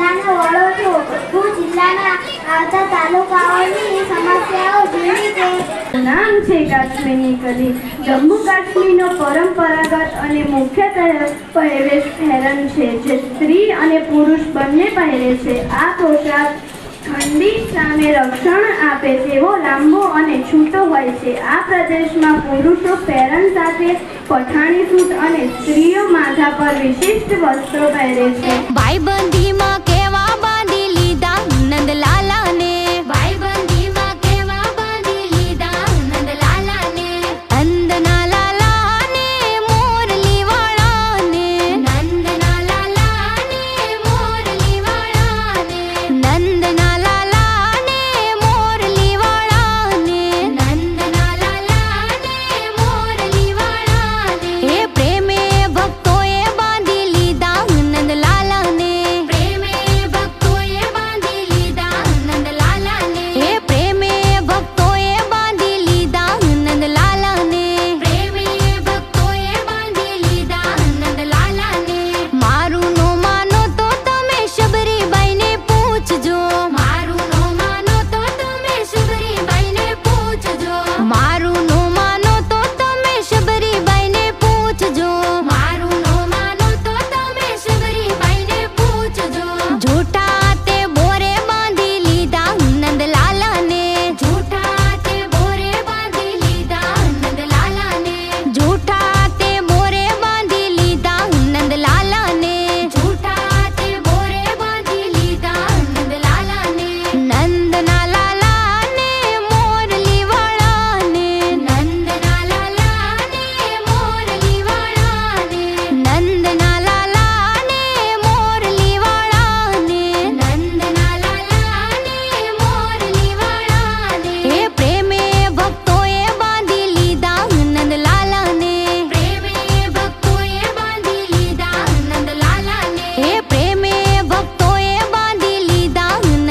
જિલ્લાને વડો છો. હું જિલ્લાના આવતા તાલુકાઓની સમસ્યાઓ જેવી કે નામ છે કાશ્મીરની કલી. જમ્મુ કાશ્મીરનો પરંપરાગત અને મુખ્યત્વે પહેરવેશ પહેરન છે, જે સ્ત્રી અને પુરુષ બંને પહેરે છે. આ પોશાક ઠંડી સામે રક્ષણ આપે તેવો લાંબો અને છૂટો હોય છે. આ પ્રદેશમાં પુરુષો પહેરન સાથે પઠાણી સૂટ અને સ્ત્રીઓ માથા પર વિશિષ્ટ વસ્ત્રો પહેરે છે. ભાઈબંધી